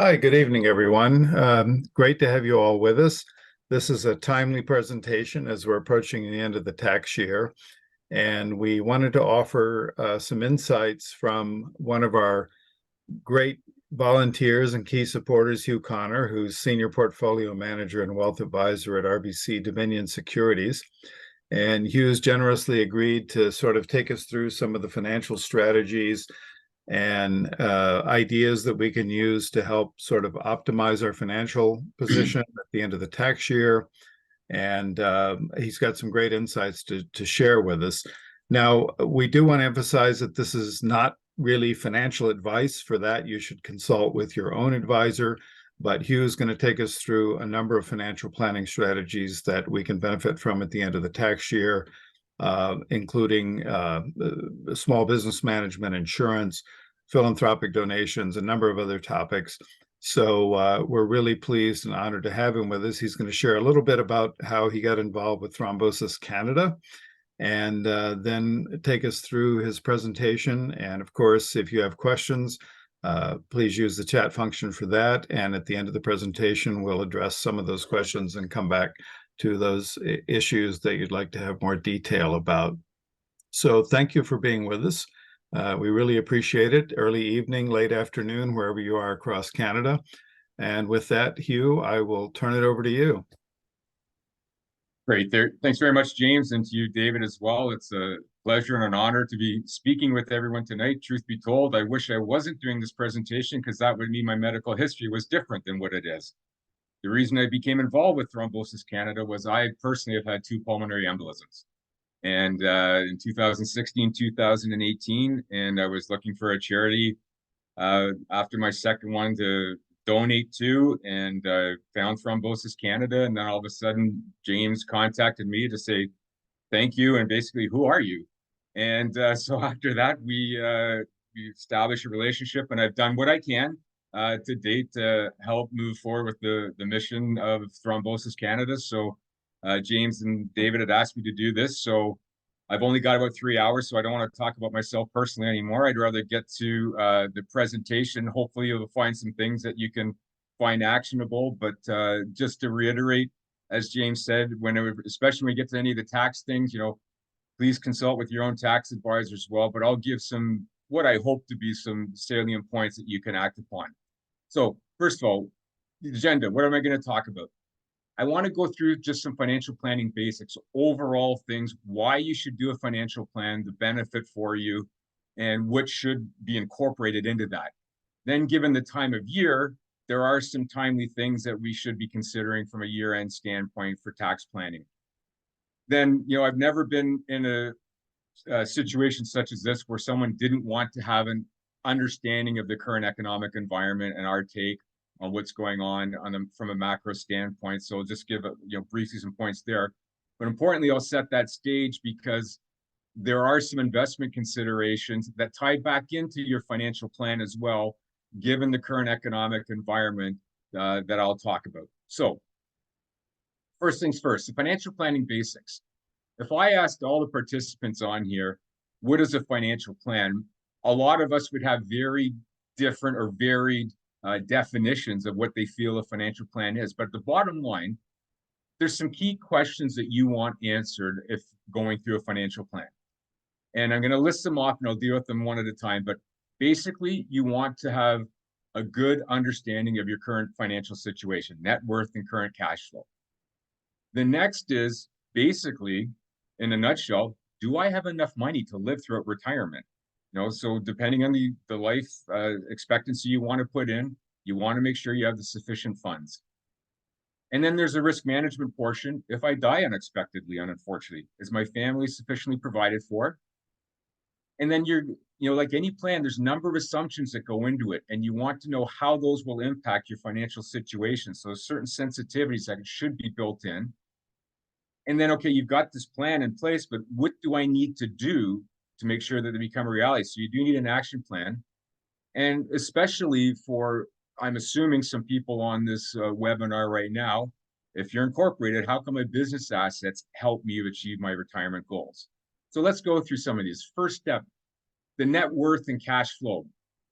Hi, good evening, everyone. Great to have you all with us. This is a timely presentation as we're approaching the end of the tax year, and we wanted to offer some insights from one of our great volunteers and key supporters, Hugh Connor, who's Senior Portfolio Manager and Wealth Advisor at RBC Dominion Securities. And Hugh's generously agreed to sort of take us through some of the financial strategies and ideas that we can use to help sort of optimize our financial position at the end of the tax year. And he's got some great insights to share with us. Now, we do want to emphasize that this is not really financial advice. For that, you should consult with your own advisor. But Hugh is going to take us through a number of financial planning strategies that we can benefit from at the end of the tax year, including small business management, insurance, philanthropic donations, a number of other topics. So we're really pleased and honored to have him with us. He's going to share a little bit about how he got involved with Thrombosis Canada, and then take us through his presentation. And of course, if you have questions, please use the chat function for that. And at the end of the presentation, we'll address some of those questions and come back to those issues that you'd like to have more detail about. So thank you for being with us. We really appreciate it. Early evening, late afternoon, wherever you are across Canada. And with that, Hugh, I will turn it over to you. Great. Thanks very much, James, and to you, David, as well. It's a pleasure and an honor to be speaking with everyone tonight. Truth be told, I wish I wasn't doing this presentation because that would mean my medical history was different than what it is. The reason I became involved with Thrombosis Canada was I personally have had 2 pulmonary embolisms. And in 2016, 2018, and I was looking for a charity after my second one to donate to, and found Thrombosis Canada. And then all of a sudden, James contacted me to say, thank you, and basically, who are you? And so after that, we established a relationship, and I've done what I can to date to help move forward with the mission of Thrombosis Canada. So James and David had asked me to do this, so I've only got about 3 hours, so I don't want to talk about myself personally anymore. I'd rather get to the presentation. Hopefully you'll find some things that you can find actionable, but just to reiterate, as James said, especially when we get to any of the tax things, please consult with your own tax advisor as well, but I'll give what I hope to be some salient points that you can act upon. So first of all, the agenda, what am I going to talk about? I want to go through just some financial planning basics, overall things, why you should do a financial plan, the benefit for you, and what should be incorporated into that. Then, given the time of year, there are some timely things that we should be considering from a year-end standpoint for tax planning. Then, I've never been in a situation such as this where someone didn't want to have an understanding of the current economic environment and our take on what's going on from a macro standpoint. So I'll just give briefly some points there. But importantly, I'll set that stage because there are some investment considerations that tie back into your financial plan as well, given the current economic environment that I'll talk about. So first things first, the financial planning basics. If I asked all the participants on here, what is a financial plan? A lot of us would have very different or varied definitions of what they feel a financial plan is. But the bottom line, there's some key questions that you want answered if going through a financial plan. And I'm going to list them off and I'll deal with them one at a time. But basically, you want to have a good understanding of your current financial situation, net worth and current cash flow. The next is basically, in a nutshell, do I have enough money to live throughout retirement? So depending on the life expectancy you want to put in, you want to make sure you have the sufficient funds. And then there's a risk management portion. If I die unexpectedly, unfortunately, is my family sufficiently provided for? And then like any plan, there's a number of assumptions that go into it, and you want to know how those will impact your financial situation. So certain sensitivities that should be built in. And then, okay, you've got this plan in place, but what do I need to do to make sure that they become a reality? So you do need an action plan. And especially I'm assuming some people on this webinar right now, if you're incorporated, how can my business assets help me achieve my retirement goals? So let's go through some of these. First step, the net worth and cash flow.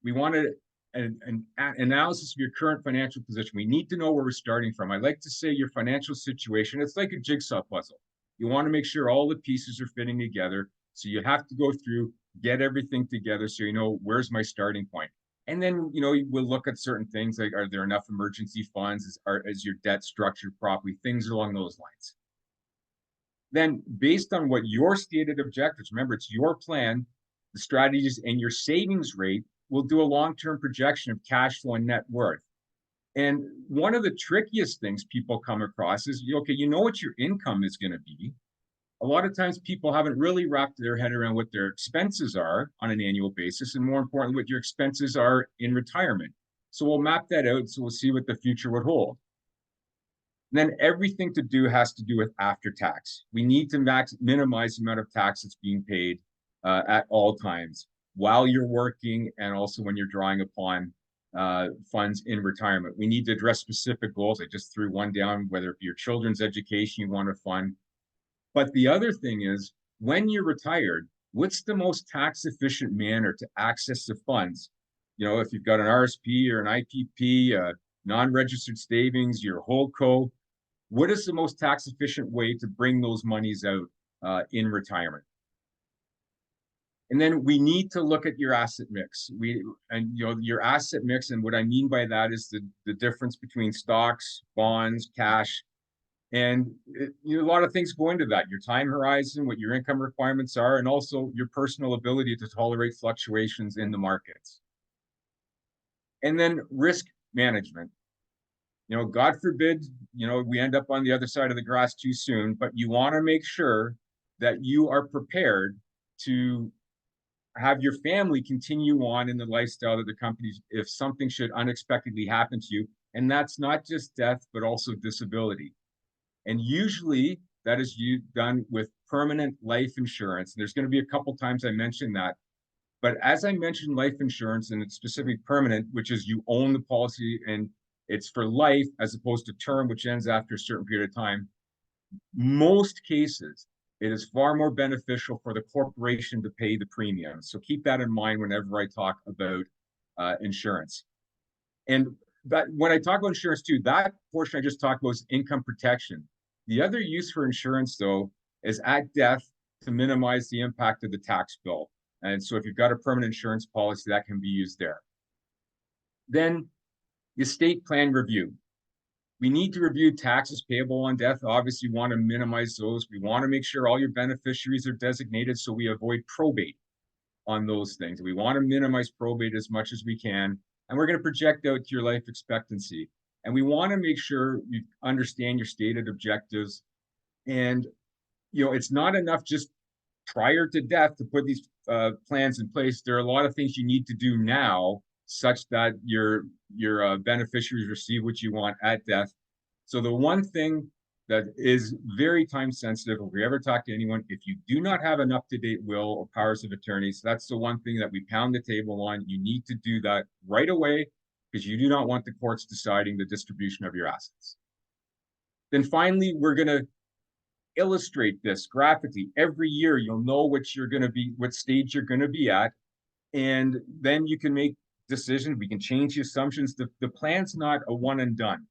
We want to an analysis of your current financial position. We need to know where we're starting from. I like to say your financial situation, it's like a jigsaw puzzle. You want to make sure all the pieces are fitting together. So you have to go through, get everything together so you know where's my starting point. And then, we'll look at certain things like, are there enough emergency funds? Is your debt structured properly? Things along those lines. Then, based on what your stated objectives, remember, it's your plan, the strategies, and your savings rate, we'll do a long-term projection of cash flow and net worth. And one of the trickiest things people come across is, okay, you know what your income is going to be. A lot of times people haven't really wrapped their head around what their expenses are on an annual basis, and more importantly, what your expenses are in retirement. So we'll map that out, so we'll see what the future would hold. And then everything to do has to do with after tax. We need to minimize the amount of tax that's being paid at all times while you're working and also when you're drawing upon funds in retirement. We need to address specific goals. I just threw one down, whether it be your children's education you want to fund. But the other thing is, when you're retired, what's the most tax efficient manner to access the funds? If you've got an RSP or an IPP, non-registered savings, your holdco, what is the most tax efficient way to bring those monies out in retirement? And then we need to look at your asset mix. Your asset mix, and what I mean by that is the difference between stocks, bonds, cash, and a lot of things go into that. Your time horizon, what your income requirements are, and also your personal ability to tolerate fluctuations in the markets. And then risk management. God forbid, we end up on the other side of the grass too soon, but you want to make sure that you are prepared to have your family continue on in the lifestyle of the companies if something should unexpectedly happen to you. And that's not just death, but also disability. And usually that is done with permanent life insurance. And there's going to be a couple times I mentioned that. But as I mentioned, life insurance, and it's specifically permanent, which is you own the policy and it's for life as opposed to term, which ends after a certain period of time. Most cases, it is far more beneficial for the corporation to pay the premium. So keep that in mind whenever I talk about insurance. And when I talk about insurance too, that portion I just talked about is income protection. The other use for insurance, though, is at death to minimize the impact of the tax bill. And so if you've got a permanent insurance policy, that can be used there. Then estate plan review. We need to review taxes payable on death. Obviously, we want to minimize those. We want to make sure all your beneficiaries are designated so we avoid probate on those things. We want to minimize probate as much as we can. And we're going to project out to your life expectancy. And we want to make sure you understand your stated objectives. And, it's not enough just prior to death to put these plans in place. There are a lot of things you need to do now such that your beneficiaries receive what you want at death. So the one thing that is very time sensitive, if we ever talk to anyone, if you do not have an up-to-date will or powers of attorneys, that's the one thing that we pound the table on. You need to do that right away because you do not want the courts deciding the distribution of your assets. Then finally, we're going to illustrate this graphically. Every year, you'll know what stage you're going to be at. And then you can make decisions. We can change the assumptions. The plan's not a one and done.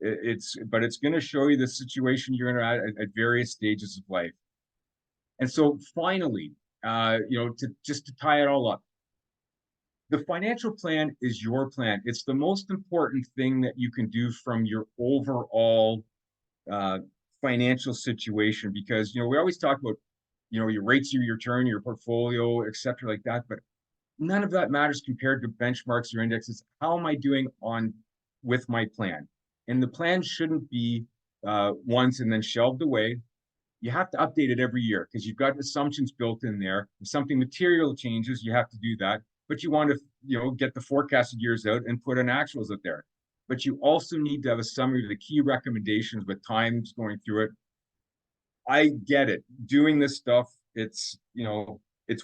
But it's going to show you the situation you're in at various stages of life. And so finally, to tie it all up, the financial plan is your plan. It's the most important thing that you can do from your overall financial situation, because we always talk about your rates of return, your portfolio, et cetera, like that, but none of that matters compared to benchmarks or indexes. How am I doing with my plan? And the plan shouldn't be once and then shelved away. You have to update it every year because you've got assumptions built in there. If something material changes, you have to do that. But you want to get the forecasted years out and put an actuals out there. But you also need to have a summary of the key recommendations with times going through it. I get it. Doing this stuff, it's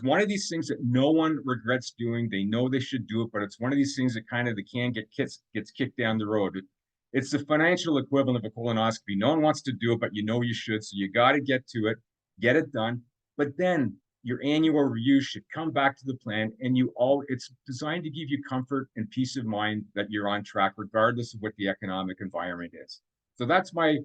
one of these things that no one regrets doing. They know they should do it, but it's one of these things that kind of the can gets kicked down the road. It's the financial equivalent of a colonoscopy. No one wants to do it, but you should. So you got to get to it, get it done. But then your annual review should come back to the plan, and it's designed to give you comfort and peace of mind that you're on track, regardless of what the economic environment is. So that's my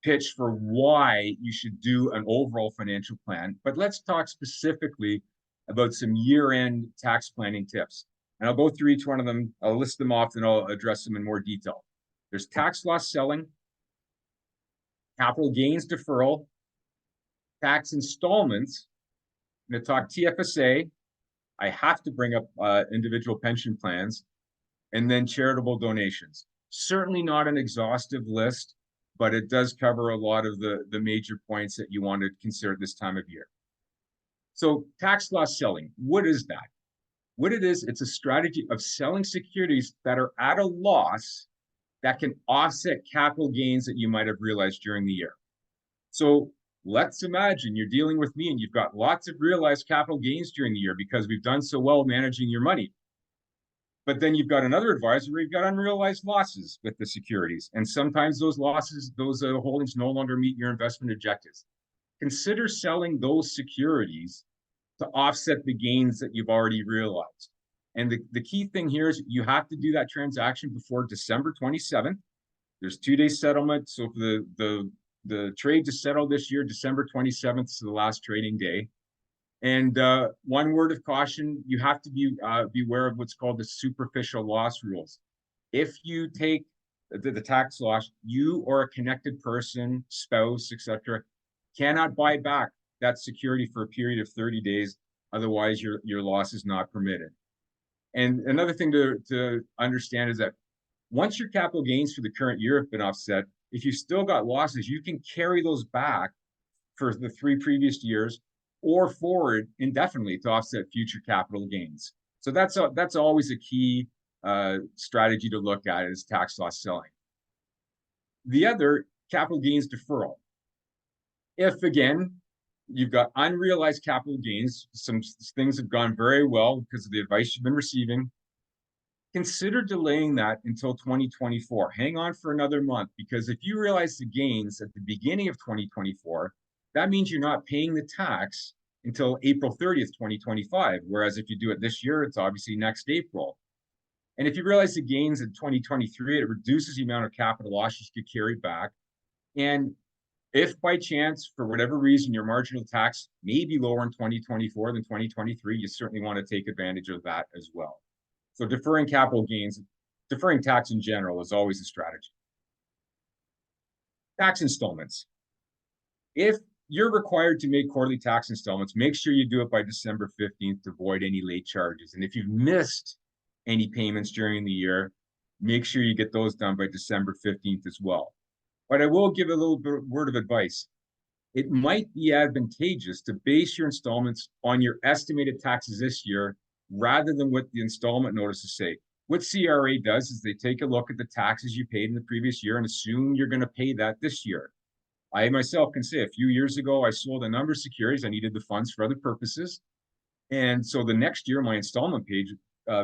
pitch for why you should do an overall financial plan. But let's talk specifically about some year-end tax planning tips. And I'll go through each one of them. I'll list them off and I'll address them in more detail. There's tax loss selling, capital gains deferral, tax installments. I'm going to talk TFSA. I have to bring up individual pension plans, and then charitable donations. Certainly not an exhaustive list, but it does cover a lot of the major points that you want to consider this time of year. So tax loss selling, what is that? What it is, it's a strategy of selling securities that are at a loss that can offset capital gains that you might have realized during the year. So let's imagine you're dealing with me and you've got lots of realized capital gains during the year because we've done so well managing your money. But then you've got another advisor where you've got unrealized losses with the securities. And sometimes those losses, those holdings no longer meet your investment objectives. Consider selling those securities to offset the gains that you've already realized. And the key thing here is you have to do that transaction before December 27th. There's 2-day settlement. So for the trade to settle this year, December 27th is the last trading day. And one word of caution, you have to beware of what's called the superficial loss rules. If you take the tax loss, you or a connected person, spouse, etc., cannot buy back that security for a period of 30 days. Otherwise, your loss is not permitted. And another thing to understand is that once your capital gains for the current year have been offset, if you've still got losses, you can carry those back for the 3 previous years or forward indefinitely to offset future capital gains. So that's always a key strategy to look at is tax loss selling. The other, capital gains deferral. If, again, you've got unrealized capital gains, some things have gone very well because of the advice you've been receiving, consider delaying that until 2024. Hang on for another month, because if you realize the gains at the beginning of 2024, that means you're not paying the tax until April 30th, 2025. Whereas if you do it this year, it's obviously next April. And if you realize the gains in 2023, it reduces the amount of capital losses you could carry back. And if by chance, for whatever reason, your marginal tax may be lower in 2024 than 2023, you certainly want to take advantage of that as well. So deferring capital gains, deferring tax in general is always a strategy. Tax installments. If you're required to make quarterly tax installments, make sure you do it by December 15th to avoid any late charges. And if you've missed any payments during the year, make sure you get those done by December 15th as well. But I will give a little word of advice. It might be advantageous to base your installments on your estimated taxes this year rather than what the installment notices say. What CRA does is they take a look at the taxes you paid in the previous year and assume you're going to pay that this year. I myself can say a few years ago, I sold a number of securities. I needed the funds for other purposes. And so the next year, my installment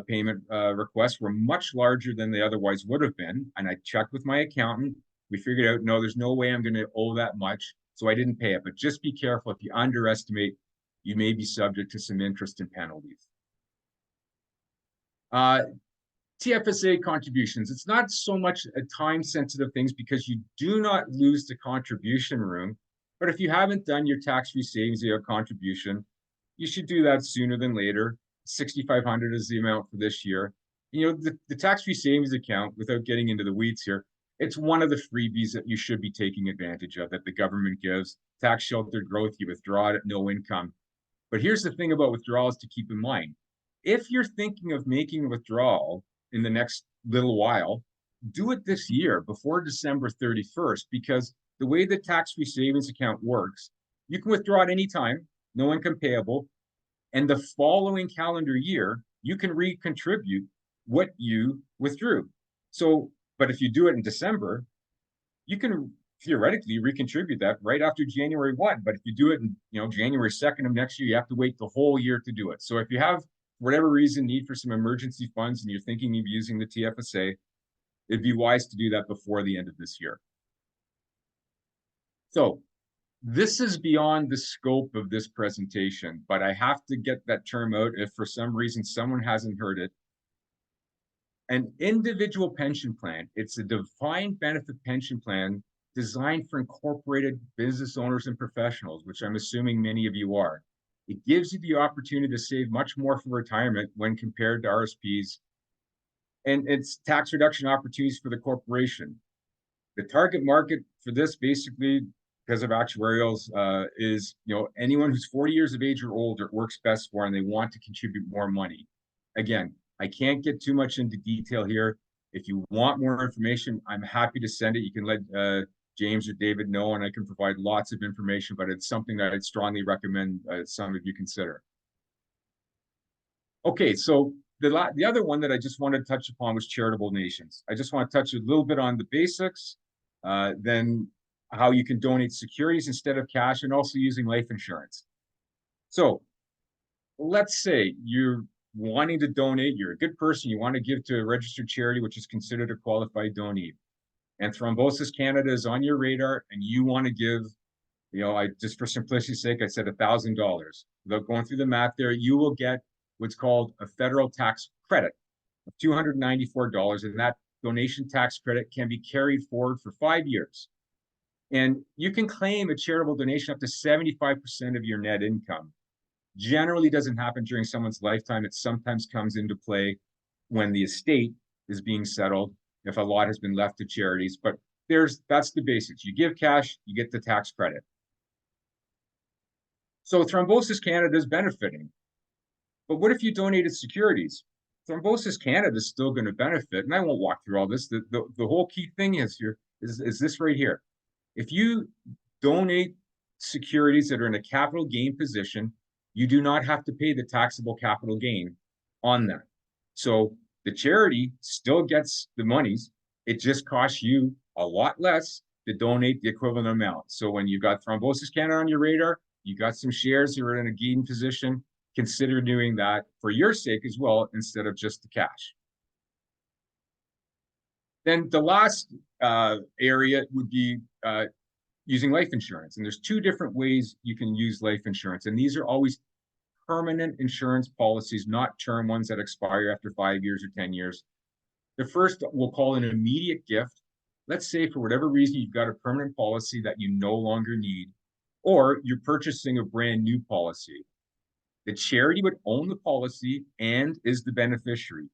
payment requests were much larger than they otherwise would have been. And I checked with my accountant. We figured out, no, there's no way I'm going to owe that much. So I didn't pay it. But just be careful. If you underestimate, you may be subject to some interest and penalties. TFSA contributions. It's not so much a time-sensitive things because you do not lose the contribution room. But if you haven't done your tax-free savings account contribution, you should do that sooner than later. $6,500 is the amount for this year. You know, the tax-free savings account, without getting into the weeds here, it's one of the freebies that you should be taking advantage of that the government gives. Tax sheltered growth, you withdraw it at no income. But here's the thing about withdrawals to keep in mind. If you're thinking of making a withdrawal in the next little while, do it this year before December 31st, because the way the tax-free savings account works, you can withdraw at any time, no income payable, and the following calendar year, you can recontribute what you withdrew. So, but if you do it in December, you can theoretically recontribute that right after January 1. But if you do it in, January 2nd of next year, you have to wait the whole year to do it. So if you have, for whatever reason, need for some emergency funds and you're thinking of using the TFSA, it'd be wise to do that before the end of this year. So This is beyond the scope of this presentation, but I have to get that term out if for some reason someone hasn't heard it. An individual pension plan, it's a defined benefit pension plan designed for incorporated business owners and professionals, which I'm assuming many of you are. It gives you the opportunity to save much more for retirement when compared to RSPs, and it's tax reduction opportunities for the corporation. The target market for this, basically, because of actuarials, is anyone who's 40 years of age or older, it works best for, and they want to contribute more money. Again, I can't get too much into detail here. If you want more information, I'm happy to send it. You can let James or David know, and I can provide lots of information, but it's something that I'd strongly recommend some of you consider. Okay, so the other one that I just wanted to touch upon was charitable donations. I just want to touch a little bit on the basics, then how you can donate securities instead of cash, and also using life insurance. So let's say you're wanting to donate, you're a good person, you want to give to a registered charity, which is considered a qualified donee. And Thrombosis Canada is on your radar, and you want to give, I just for simplicity's sake, I said $1,000. Without going through the math there, you will get what's called a federal tax credit of $294, and that donation tax credit can be carried forward for 5 years. And you can claim a charitable donation up to 75% of your net income. Generally doesn't happen during someone's lifetime. It sometimes comes into play when the estate is being settled, if a lot has been left to charities. But that's the basics. You give cash, you get the tax credit. So Thrombosis Canada is benefiting. But what if you donated securities? Thrombosis Canada is still going to benefit. And I won't walk through all this. The whole key thing is this right here. If you donate securities that are in a capital gain position, you do not have to pay the taxable capital gain on that. So the charity still gets the monies. It just costs you a lot less to donate the equivalent amount. So when you've got Thrombosis Canada on your radar, you got some shares that are in a gain position, consider doing that for your sake as well, instead of just the cash. Then the last area would be using life insurance. And there's 2 different ways you can use life insurance. And these are always permanent insurance policies, not term ones that expire after 5 years or 10 years. The first we'll call an immediate gift. Let's say for whatever reason, you've got a permanent policy that you no longer need, or you're purchasing a brand new policy. The charity would own the policy and is the beneficiary.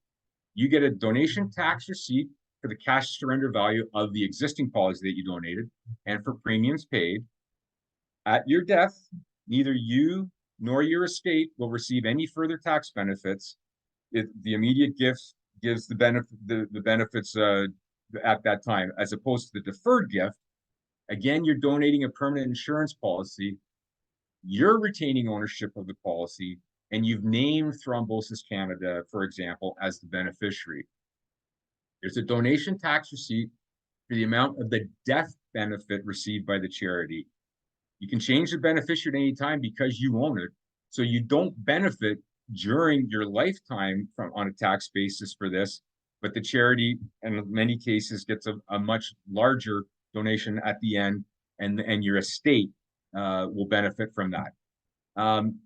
You get a donation tax receipt for the cash surrender value of the existing policy that you donated and for premiums paid. At your death, neither you nor your estate will receive any further tax benefits. The immediate gift gives the benefits at that time, as opposed to the deferred gift. Again, you're donating a permanent insurance policy. You're retaining ownership of the policy, and you've named Thrombosis Canada, for example, as the beneficiary. There's a donation tax receipt for the amount of the death benefit received by the charity. You can change the beneficiary at any time because you own it. So you don't benefit during your lifetime on a tax basis for this, but the charity, in many cases, gets a much larger donation at the end, and your estate will benefit from that.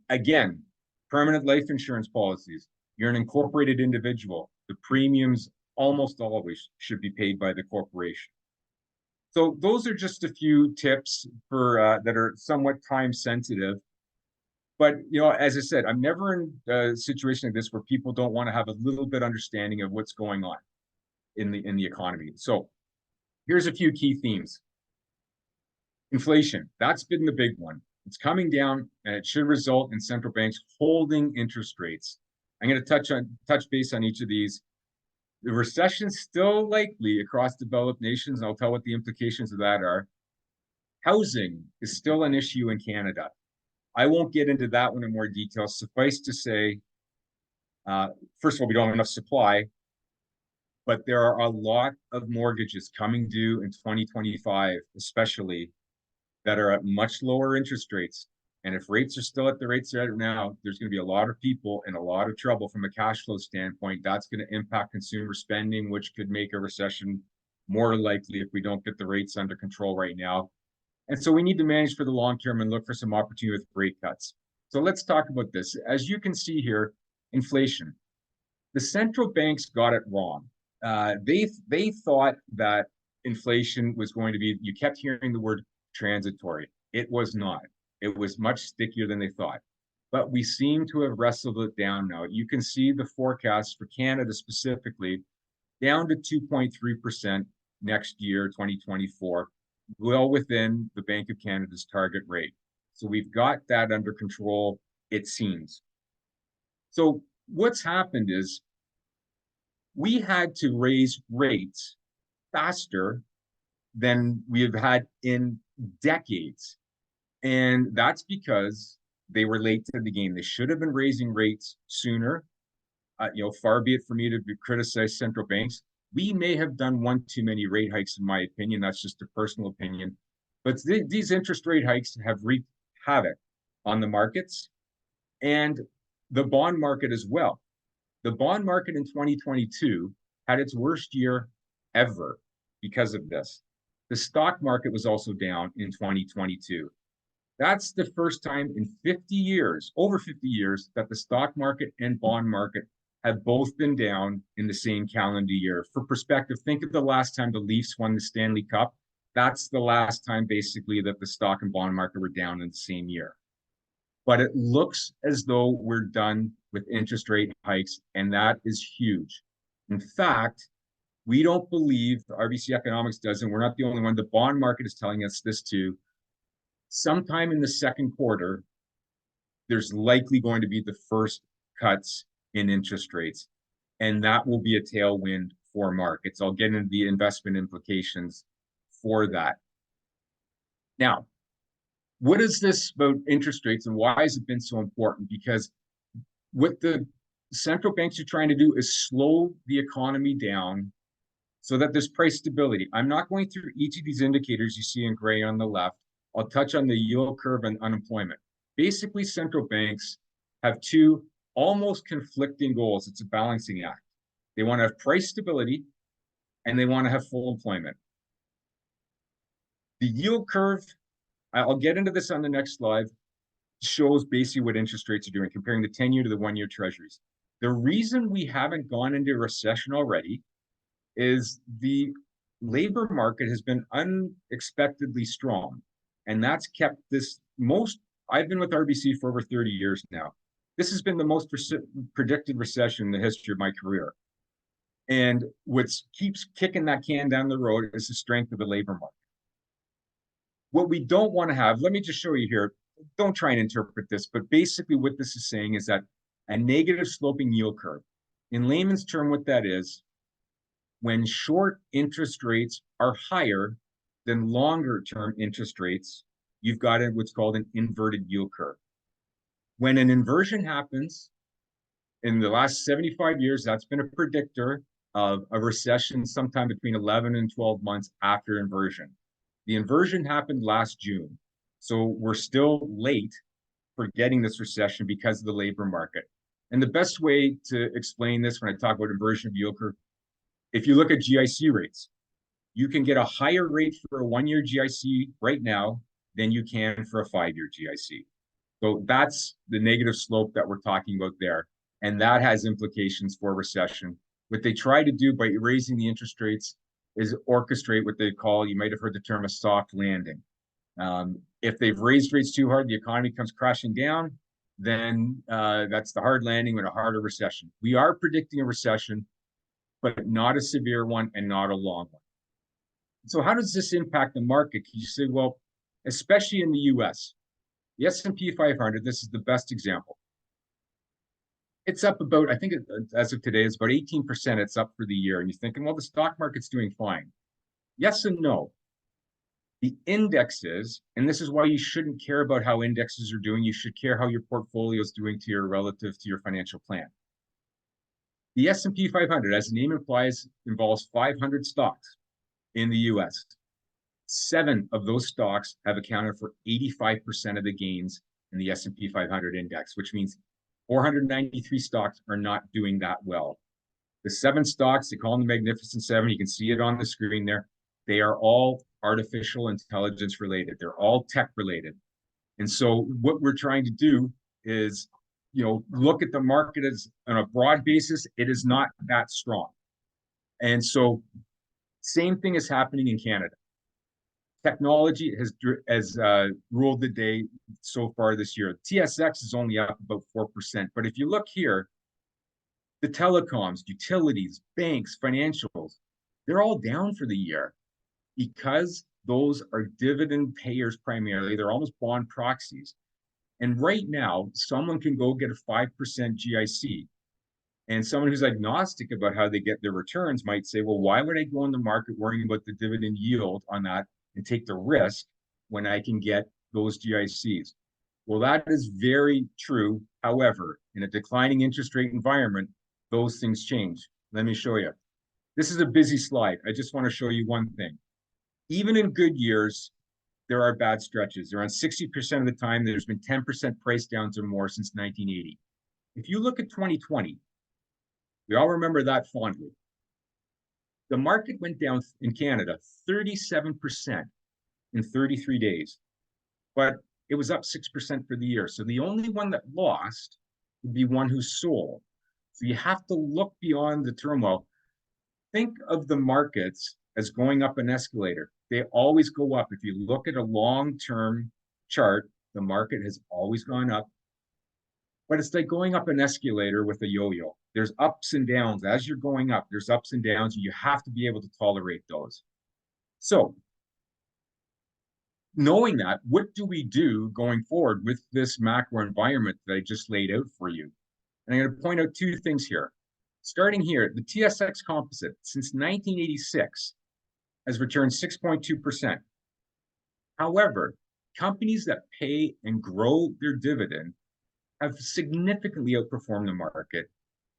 Again, permanent life insurance policies. You're an incorporated individual. The premiums almost always should be paid by the corporation. So those are just a few tips for that are somewhat time sensitive. But as I said, I'm never in a situation like this where people don't want to have a little bit understanding of what's going on in the economy. So here's a few key themes. Inflation, that's been the big one. It's coming down, and it should result in central banks holding interest rates. I'm going to touch base on each of these. The recession's still likely across developed nations, and I'll tell what the implications of that are. Housing is still an issue in Canada. I won't get into that one in more detail. Suffice to say, first of all, we don't have enough supply, but there are a lot of mortgages coming due in 2025, especially, that are at much lower interest rates. And if rates are still at the rates they're at now, there's going to be a lot of people in a lot of trouble from a cash flow standpoint. That's going to impact consumer spending, which could make a recession more likely if we don't get the rates under control right now. And so we need to manage for the long term and look for some opportunity with rate cuts. So let's talk about this. As you can see here, inflation. The central banks got it wrong. They thought that inflation was going to be, you kept hearing the word transitory. It was not. It was much stickier than they thought. But we seem to have wrestled it down now. You can see the forecast for Canada specifically down to 2.3% next year, 2024, well within the Bank of Canada's target rate. So we've got that under control, it seems. So what's happened is we had to raise rates faster than we have had in decades. And that's because they were late to the game. They should have been raising rates sooner. Far be it for me to criticize central banks. We may have done one too many rate hikes, in my opinion. That's just a personal opinion. But these interest rate hikes have wreaked havoc on the markets and the bond market as well. The bond market in 2022 had its worst year ever because of this. The stock market was also down in 2022. That's the first time in 50 years, over 50 years, that the stock market and bond market have both been down in the same calendar year. For perspective, think of the last time the Leafs won the Stanley Cup. That's the last time, basically, that the stock and bond market were down in the same year. But it looks as though we're done with interest rate hikes, and that is huge. In fact, we don't believe, the RBC Economics doesn't, we're not the only one, the bond market is telling us this too. Sometime in the second quarter, there's likely going to be the first cuts in interest rates, and that will be a tailwind for markets. I'll get into the investment implications for that. Now, what is this about interest rates and why has it been so important? Because what the central banks are trying to do is slow the economy down so that there's price stability. I'm not going through each of these indicators you see in gray on the left. I'll touch on the yield curve and unemployment. Basically, central banks have two almost conflicting goals. It's a balancing act. They want to have price stability and they want to have full employment. The yield curve, I'll get into this on the next slide, shows basically what interest rates are doing, comparing the 10-year to the 1-year treasuries. The reason we haven't gone into a recession already is the labor market has been unexpectedly strong. And that's kept this I've been with RBC for over 30 years now. This has been the most predicted recession in the history of my career. And what keeps kicking that can down the road is the strength of the labor market. What we don't want to have, let me just show you here. Don't try and interpret this, but basically what this is saying is that a negative sloping yield curve. In layman's term, what that is, when short interest rates are higher than longer term interest rates, you've got what's called an inverted yield curve. When an inversion happens, in the last 75 years, that's been a predictor of a recession sometime between 11 and 12 months after inversion. The inversion happened last June. So we're still late for getting this recession because of the labor market. And the best way to explain this when I talk about inversion of yield curve, if you look at GIC rates, you can get a higher rate for a 1-year GIC right now than you can for a 5-year GIC. So that's the negative slope that we're talking about there. And that has implications for recession. What they try to do by raising the interest rates is orchestrate what they call, you might have heard the term, a soft landing. If they've raised rates too hard, the economy comes crashing down, then that's the hard landing with a harder recession. We are predicting a recession, but not a severe one and not a long one. So how does this impact the market? You say, well, especially in the US, the S&P 500, this is the best example. It's up about, I think as of today, it's about 18% it's up for the year. And you're thinking, well, the stock market's doing fine. Yes and no. The indexes, and this is why you shouldn't care about how indexes are doing. You should care how your portfolio is doing to your relative to your financial plan. The S&P 500, as the name implies, involves 500 stocks in the US. 7 of those stocks have accounted for 85% of the gains in the S&P 500 index, which means 493 stocks are not doing that well. The 7 stocks, they call them the Magnificent 7. You can see it on the screen there. They are all artificial intelligence related. They're all tech related. And so what we're trying to do is, look at the market as on a broad basis. It is not that strong. And so same thing is happening in Canada. Technology has ruled the day so far this year. TSX is only up about 4%. But if you look here, the telecoms, utilities, banks, financials, they're all down for the year because those are dividend payers primarily. They're almost bond proxies. And right now, someone can go get a 5% GIC. And someone who's agnostic about how they get their returns might say, well, why would I go in the market worrying about the dividend yield on that and take the risk when I can get those GICs? Well, that is very true. However, in a declining interest rate environment, those things change. Let me show you. This is a busy slide. I just want to show you one thing. Even in good years, there are bad stretches. Around 60% of the time, there's been 10% price downs or more since 1980. If you look at 2020, we all remember that fondly. The market went down in Canada 37% in 33 days, but it was up 6% for the year. So the only one that lost would be one who sold. So you have to look beyond the turmoil. Think of the markets as going up an escalator. They always go up. If you look at a long-term chart, the market has always gone up. But it's like going up an escalator with a yo-yo. There's ups and downs. As you're going up, there's ups and downs, and you have to be able to tolerate those. So, knowing that, what do we do going forward with this macro environment that I just laid out for you? And I'm going to point out two things here. Starting here, the TSX Composite, since 1986, has returned 6.2%. However, companies that pay and grow their dividend have significantly outperformed the market,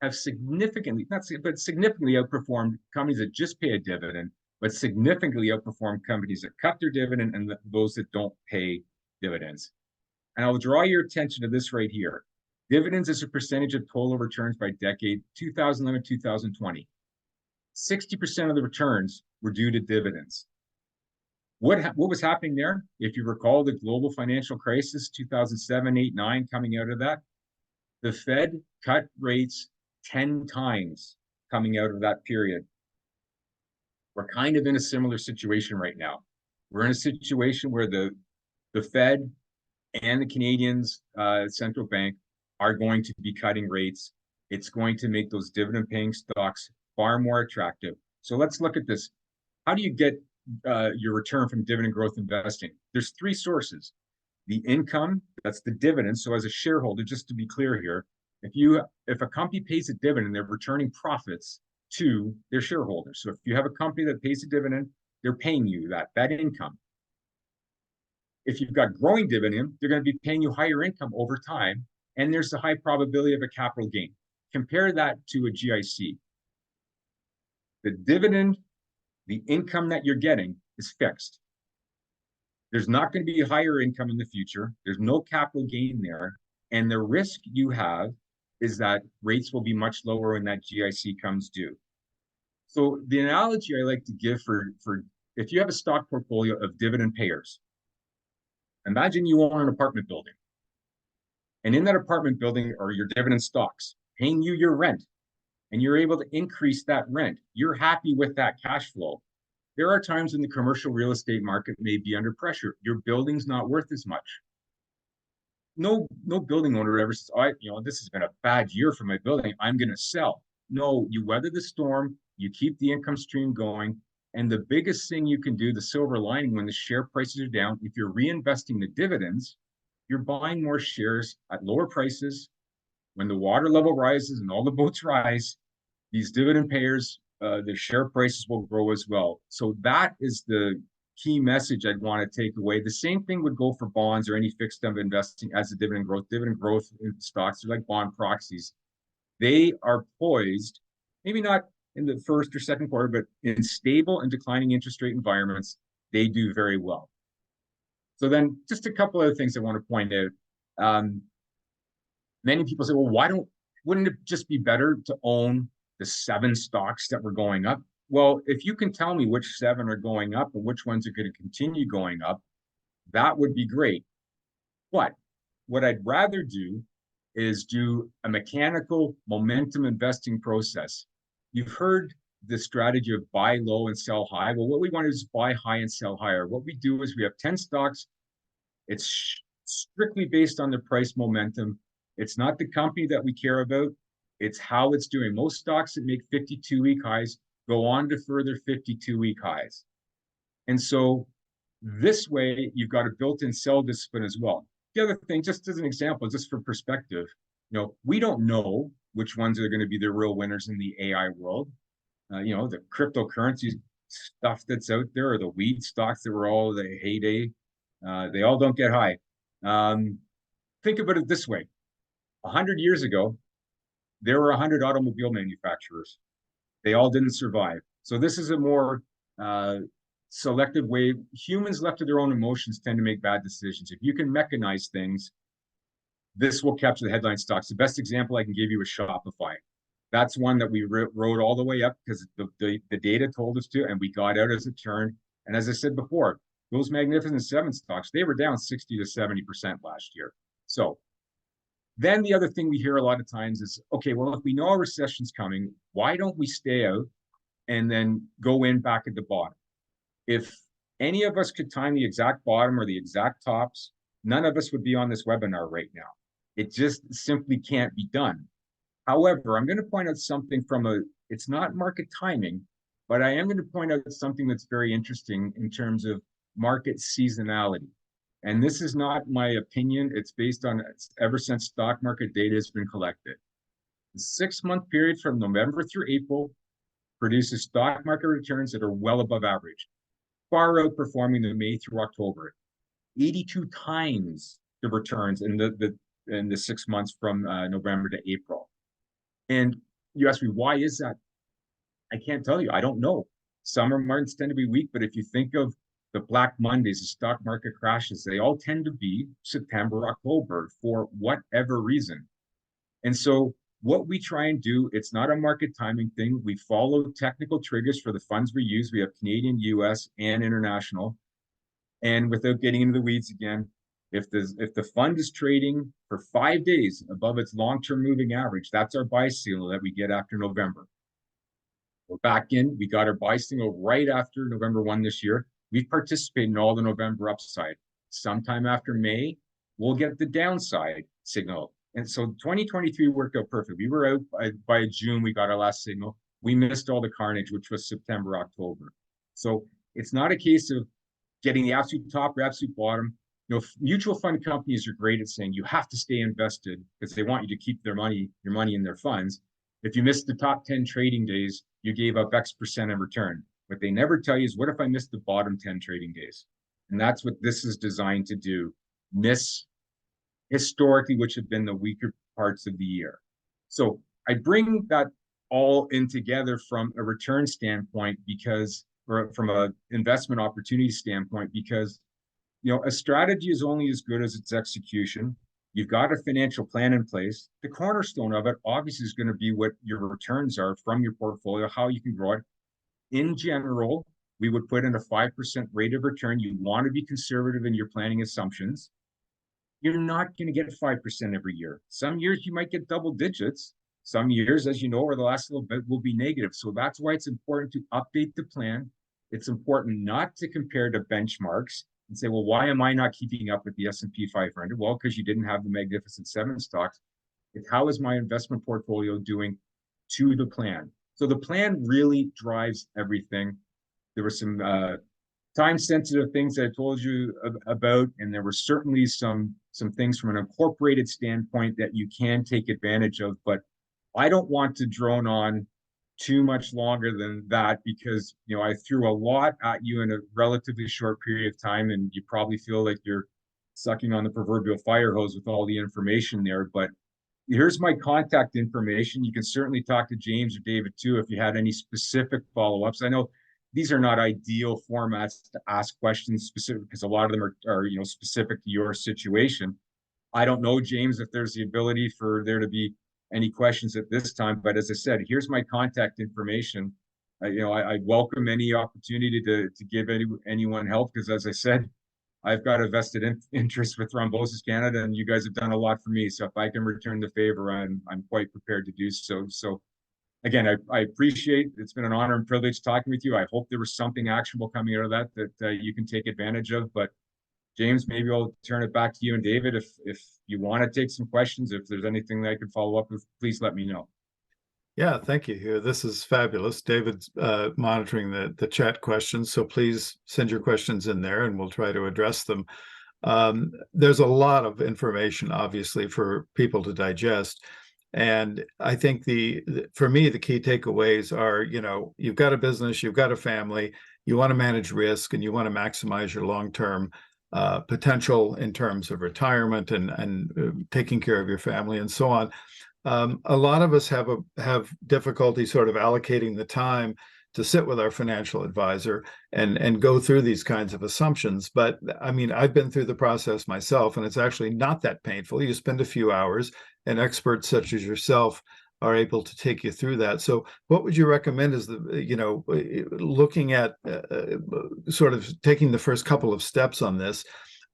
have significantly outperformed companies that just pay a dividend, but significantly outperformed companies that cut their dividend and those that don't pay dividends. And I'll draw your attention to this right here. Dividends as a percentage of total returns by decade, 2011, 2020. 60% of the returns were due to dividends. What was happening there? If you recall the global financial crisis, 2007, 8, 9, coming out of that, the Fed cut rates 10 times coming out of that period. We're kind of in a similar situation right now. We're in a situation where the Fed and the Canadians central bank are going to be cutting rates. It's going to make those dividend-paying stocks far more attractive. So let's look at this. How do you get your return from dividend growth investing? There's three sources. The income, that's the dividend. So as a shareholder, just to be clear here, if a company pays a dividend, they're returning profits to their shareholders. So if you have a company that pays a dividend, they're paying you that income. If you've got growing dividend, they're going to be paying you higher income over time, and there's a high probability of a capital gain. Compare that to a GIC. The dividend, the income that you're getting is fixed. There's not going to be a higher income in the future. There's no capital gain there. And the risk you have is that rates will be much lower when that GIC comes due. So the analogy I like to give for if you have a stock portfolio of dividend payers, imagine you own an apartment building. And in that apartment building are your dividend stocks paying you your rent. And you're able to increase that rent. You're happy with that cash flow. There are times when the commercial real estate market may be under pressure. Your building's not worth as much. No building owner ever says, this has been a bad year for my building, I'm going to sell. No, you weather the storm, you keep the income stream going. And the biggest thing you can do, the silver lining when the share prices are down, if you're reinvesting the dividends, you're buying more shares at lower prices. When the water level rises and all the boats rise, these dividend payers, the share prices will grow as well. So that is the key message I'd want to take away. The same thing would go for bonds or any fixed income investing as a dividend growth. Dividend growth in stocks are like bond proxies. They are poised, maybe not in the first or second quarter, but in stable and declining interest rate environments, they do very well. So then just a couple other things I want to point out. Many people say, well, wouldn't it just be better to own the 7 stocks that were going up? well, if you can tell me which 7 are going up and which ones are going to continue going up, that would be great. But what I'd rather do is do a mechanical momentum investing process. You've heard the strategy of buy low and sell high. Well, what we want to do is buy high and sell higher. What we do is we have 10 stocks. It's strictly based on the price momentum. It's not the company that we care about. It's how it's doing. Most stocks that make 52-week highs go on to further 52-week highs. And so this way, you've got a built-in sell discipline as well. The other thing, just as an example, just for perspective, we don't know which ones are going to be the real winners in the AI world. The cryptocurrency stuff that's out there, or the weed stocks that were all the heyday, they all don't get high. Think about it this way. 100 years ago, there were 100 automobile manufacturers. They all didn't survive. So this is a more selective way. Humans left to their own emotions tend to make bad decisions. If you can mechanize things, this will capture the headline stocks. The best example I can give you is Shopify. That's one that we rode all the way up because the data told us to, and we got out as it turned. And as I said before, those Magnificent Seven stocks, they were down 60 to 70% last year. So then the other thing we hear a lot of times is, okay, well, if we know a recession's coming, why don't we stay out and then go in back at the bottom? If any of us could time the exact bottom or the exact tops, none of us would be on this webinar right now. It just simply can't be done. However, I'm going to point out something it's not market timing, but I am going to point out something that's very interesting in terms of market seasonality. And this is not my opinion. It's based on ever since stock market data has been collected. The 6-month period from November through April produces stock market returns that are well above average, far outperforming the May through October. 82 times the returns in the 6 months from November to April. And you ask me, why is that? I can't tell you. I don't know. Summer months tend to be weak, but if you think of the Black Mondays, the stock market crashes, they all tend to be September, October for whatever reason. And so what we try and do, it's not a market timing thing. We follow technical triggers for the funds we use. We have Canadian, US, and international. And without getting into the weeds again, if the fund is trading for 5 days above its long-term moving average, that's our buy signal that we get after November. We're back in. We got our buy signal right after November 1 this year. We've participated in all the November upside. Sometime after May, we'll get the downside signal. And so 2023 worked out perfect. We were out by June, we got our last signal. We missed all the carnage, which was September, October. So it's not a case of getting the absolute top or absolute bottom. Mutual fund companies are great at saying you have to stay invested because they want you to keep your money in their funds. If you miss the top 10 trading days, you gave up X% in return. What they never tell you is, what if I miss the bottom 10 trading days? And that's what this is designed to do. Miss historically, which have been the weaker parts of the year. So I bring that all in together from a return standpoint or from an investment opportunity standpoint, because a strategy is only as good as its execution. You've got a financial plan in place. The cornerstone of it obviously is going to be what your returns are from your portfolio, how you can grow it. In general, we would put in a 5% rate of return. You want to be conservative in your planning assumptions. You're not going to get 5% every year. Some years you might get double digits. Some years, as you know, or the last little bit will be negative. So that's why it's important to update the plan. It's important not to compare to benchmarks and say, well, why am I not keeping up with the S&P 500? Well, because you didn't have the Magnificent Seven stocks. It's how is my investment portfolio doing to the plan? So the plan really drives everything. There were some time-sensitive things that I told you about, and there were certainly some things from an incorporated standpoint that you can take advantage of. But I don't want to drone on too much longer than that, because I threw a lot at you in a relatively short period of time, and you probably feel like you're sucking on the proverbial fire hose with all the information there. But here's my contact information. You can certainly talk to James or David too if you had any specific follow-ups. I know these are not ideal formats to ask questions specific, because a lot of them are specific to your situation. I don't know, James, if there's the ability for there to be any questions at this time, but as I said, here's my contact information. I welcome any opportunity to give anyone help, because as I said, I've got a vested interest with Thrombosis Canada, and you guys have done a lot for me. So if I can return the favor, I'm quite prepared to do so. So again, I appreciate it's been an honor and privilege talking with you. I hope there was something actionable coming out of that you can take advantage of. But James, maybe I'll turn it back to you and David if you want to take some questions. If there's anything that I can follow up with, please let me know. Yeah, thank you, Hugh. This is fabulous. David's monitoring the chat questions, so please send your questions in there and we'll try to address them. There's a lot of information, obviously, for people to digest. And I think for me, the key takeaways are, you've got a business, you've got a family, you want to manage risk, and you want to maximize your long-term potential in terms of retirement and taking care of your family and so on. A lot of us have difficulty sort of allocating the time to sit with our financial advisor and go through these kinds of assumptions. But I mean, I've been through the process myself, and it's actually not that painful. You spend a few hours, and experts such as yourself are able to take you through that. So what would you recommend is looking at sort of taking the first couple of steps on this?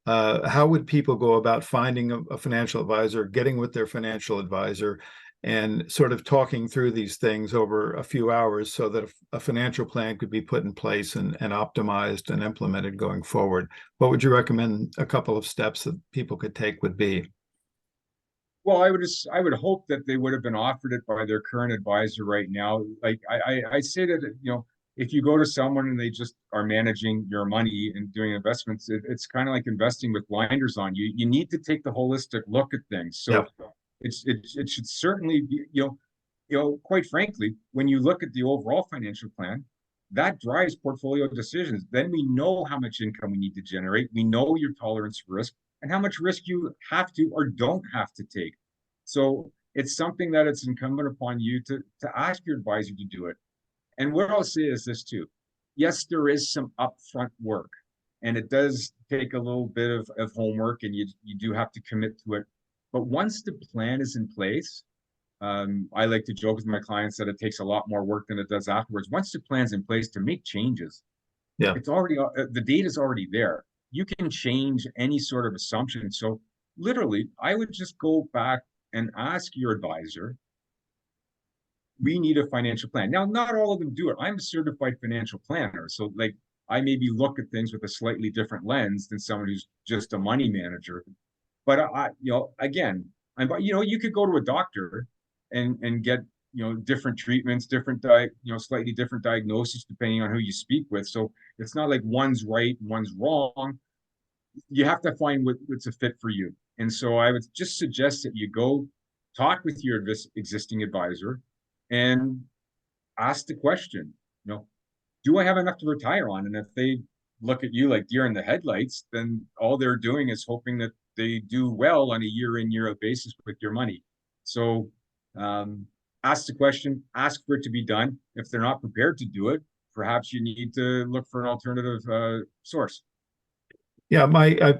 How would people go about finding a financial advisor, getting with their financial advisor, and sort of talking through these things over a few hours so that a financial plan could be put in place and optimized and implemented going forward? What would you recommend a couple of steps that people could take would be? Well, I would hope that they would have been offered it by their current advisor right now. Like I say that, if you go to someone and they just are managing your money and doing investments, it's kind of like investing with blinders on. You need to take the holistic look at things. So Yep. it should certainly be, quite frankly, when you look at the overall financial plan, that drives portfolio decisions. Then we know how much income we need to generate. We know your tolerance for risk and how much risk you have to or don't have to take. So it's something that it's incumbent upon you to ask your advisor to do it. And what I'll say is this too. Yes, there is some upfront work, and it does take a little bit of homework, and you do have to commit to it. But once the plan is in place, I like to joke with my clients that it takes a lot more work than it does afterwards. Once the plan's in place, to make changes, Yeah. it's already the data's already there. You can change any sort of assumption. So literally, I would just go back and ask your advisor, we need a financial plan. Now, not all of them do it. I'm a certified financial planner. So like I maybe look at things with a slightly different lens than someone who's just a money manager. But again, you could go to a doctor and get, different treatments, slightly different diagnoses depending on who you speak with. So it's not like one's right and one's wrong. You have to find what's a fit for you. And so I would just suggest that you go talk with your existing advisor and ask the question, do I have enough to retire on? And if they look at you like deer in the headlights, then all they're doing is hoping that they do well on a year in, year out basis with your money. So ask the question, ask for it to be done. If they're not prepared to do it, perhaps you need to look for an alternative source. Yeah,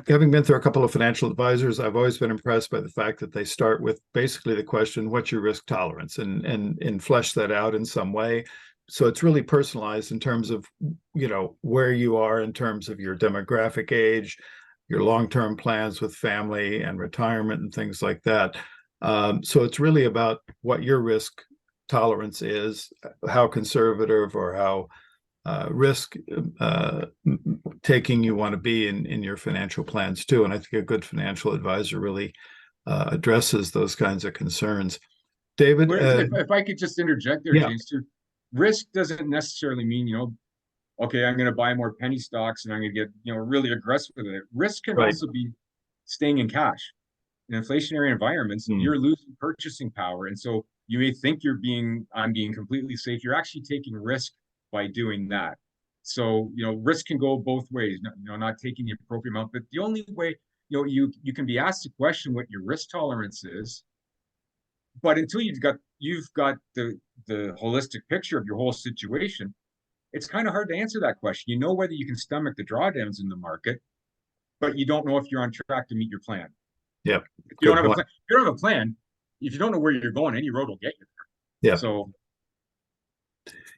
having been through a couple of financial advisors, I've always been impressed by the fact that they start with basically the question, what's your risk tolerance? And flesh that out in some way. So it's really personalized in terms of, where you are in terms of your demographic age, your long-term plans with family and retirement and things like that. So it's really about what your risk tolerance is, how conservative or how risk taking you want to be in your financial plans too. And I think a good financial advisor really addresses those kinds of concerns. David, if I could just interject there, yeah. James, too. Risk doesn't necessarily mean, okay, I'm going to buy more penny stocks and I'm going to get, really aggressive with it. Risk can Right. also be staying in cash. In inflationary environments, you're losing purchasing power. And so you may think I'm being completely safe. You're actually taking risk by doing that. So, risk can go both ways, not taking the appropriate amount. But the only way, you can be asked a question what your risk tolerance is. But until you've got the holistic picture of your whole situation, it's kind of hard to answer that question. You know whether you can stomach the drawdowns in the market, but you don't know if you're on track to meet your plan. Yeah. If you don't have a plan, if you don't know where you're going, any road will get you there. Yeah. So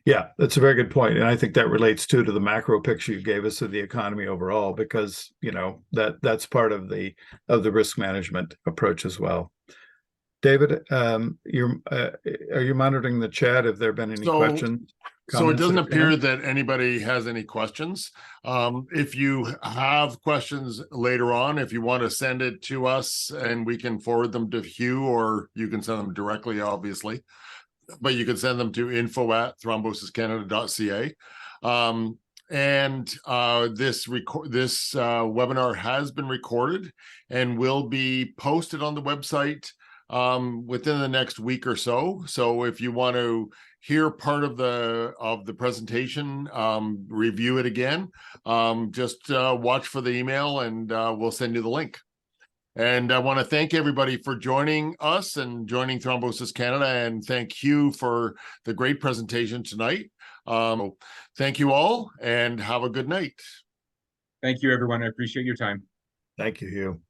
Yeah, that's a very good point. And I think that relates too to the macro picture you gave us of the economy overall, because, you know, that's part of the risk management approach as well. David, are you monitoring the chat? Have there been any questions? So it Comments doesn't that have come in? appear that anybody has any questions. If you have questions later on, if you want to send it to us and we can forward them to Hugh, or you can send them directly, obviously, but you can send them to info@thrombosis-canada.ca. This webinar has been recorded and will be posted on the website within the next week or so. So if you want to hear part of the presentation, review it again, just watch for the email and we'll send you the link. And I want to thank everybody for joining us and joining Thrombosis Canada, and thank Hugh for the great presentation tonight. Thank you all and have a good night. Thank you, everyone. I appreciate your time. Thank you, Hugh.